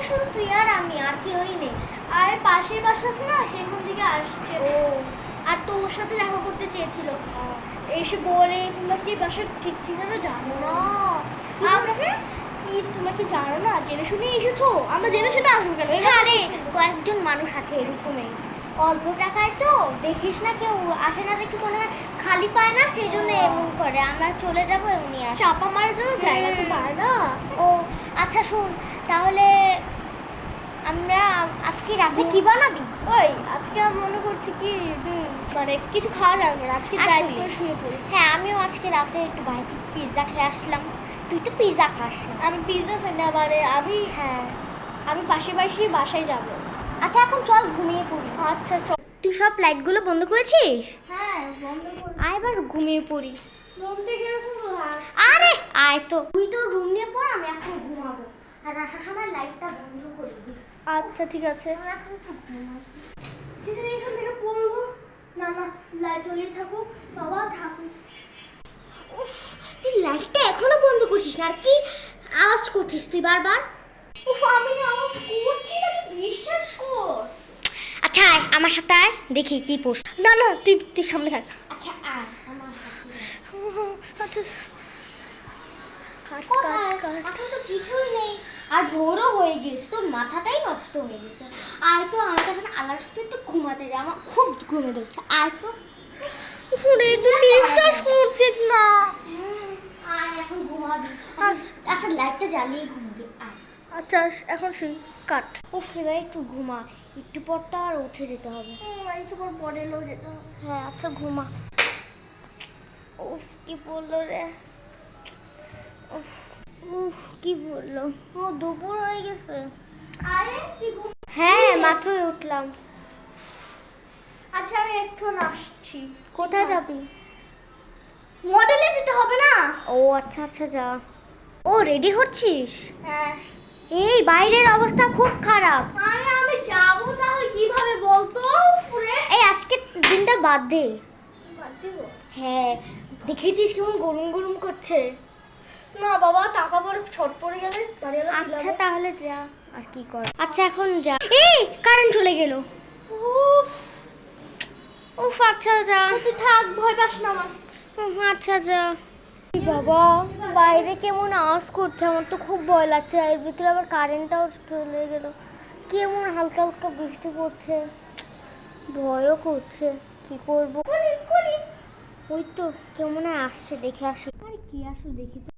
শুধু তুই আর আমি, আর কেউই নেই। আর পাশের বাসা আছে না, সেখান থেকে আসছে ও। আর তোর সাথে দেখা করতে চেয়েছিল, এসে বলে তোমরা কি বাসার ঠিক ঠিকানা জানো না? কি তোমরা কি জানো না? জেনে শুনে এসেছো? আমরা জেনে শুনে আসবো কেন? আরে কয়েকজন মানুষ আছে এরকমই, অল্প টাকায় তো দেখিস না, কেউ আসে না দেখি মনে হয় খালি পায় না, সেই জন্য এমন করে। আমরা চলে যাবো এমনি, আর চাপা মারার জন্য জায়গা তো পায় না। ও আচ্ছা শোন, তাহলে আমরা আজকে রাতে কি বানাবি? ওই আজকে মনে করছি কি মানে কিছু খাওয়া যাবে না, আজকে ডায়েট করে শুয়ে পড়ি। হ্যাঁ, আমিও আজকে রাতে একটু বাইরে থেকে পিৎজা খেয়ে আসলাম। তুই তো পিৎজা খাস না। আমি পিৎজা খাই না, মানে আমি পাশে বাসায় যাব। আচ্ছা এখন চল ঘুমিয়ে পড়ি। আচ্ছা চল। তুই সব লাইটগুলো বন্ধ করেছিস? হ্যাঁ বন্ধ করে। আয় এবার ঘুমিয়ে পড়ি। রুমটা কিরকম? আরে আয় তো, তুই তো রুম নিয়ে পড়, আমি এখন ঘুমাবো। আর আসার সময় লাইটটা বন্ধ করে দিবি। আচ্ছা ঠিক আছে। এখন তো ঘুমাই। এখান থেকে পড়বো না, না লাইট জ্বলিয়ে থাকুক, বাবা থাকুক। উফ, তুই লাইটটা এখনো বন্ধ করছিস না, আর কি আওয়াজ করছিস তুই বারবার? উফ, আমি আওয়াজ করছি না, তুই বিশ্বাস কর। আচ্ছা আয় আমার সাথে, আয় দেখি কি পড়ছ। না না তুই সামনে থাক। আচ্ছা আয় আমার সাথে। আচ্ছা এখন তো কিছুই নেই, আর ভোরও হয়ে গেছে, তোর মাথাটাই নষ্ট হয়ে গেছে। আয় তো, আমাকে এখন আলার সাথে একটু ঘুমাতে দে, আমার খুব ঘুমে ধরছে। আয় তো। শুনে তুই বিশ্বাস করছিস না। আয় এখন ঘুমাবি। আচ্ছা লাইটটা জ্বালিয়ে ঘুমাবি, আয়। আচ্ছা এখন শুই, কাট। ও এবার একটু ঘুমা, একটু পর তো আর উঠে যেতে হবে। একটু পর পরে এলেও যেতে হবে। হ্যাঁ আচ্ছা ঘুমা। উফ কি বললো রে, উফ কি বললো, ও দুপুর হয়ে গেছে। আরে হ্যাঁ মাত্রই উঠলাম। আচ্ছা আমি একটু আসছি। কোথায় যাবি? মডেলে যেতে হবে না? ও আচ্ছা আচ্ছা যা। ও রেডি হচ্ছিস? হ্যাঁ। এই বাইরের অবস্থা খুব খারাপ। আরে আমি যাব তাহলে কিভাবে বলতো? এই আজকে দিনটা বাদ দে। বাদ দেব? হ্যাঁ, দেখেছিস কেমন গরম গরম করছে? না বাবা, টাকা পরে শর্ট পড়ে গেলে আচ্ছা তাহলে যা, আর কি কর। আচ্ছা এখন যা। এই কারেন্ট চলে গেল। উফ উফ আচ্ছা যা। তুই থাক, ভয় পাস না আমার। আচ্ছা যা। বাবা বাইরে কেমন আওয়াজ করছে, আমার তো খুব ভয় লাগছে। এর ভিতরে আবার কারেন্টটাও চলে গেল। কেমন হালকা হালকা বৃষ্টি পড়ছে, ভয়ও করছে। কি করবো? ওই তো কেমন আসছে, দেখে আসো। আরে কি আসো দেখি।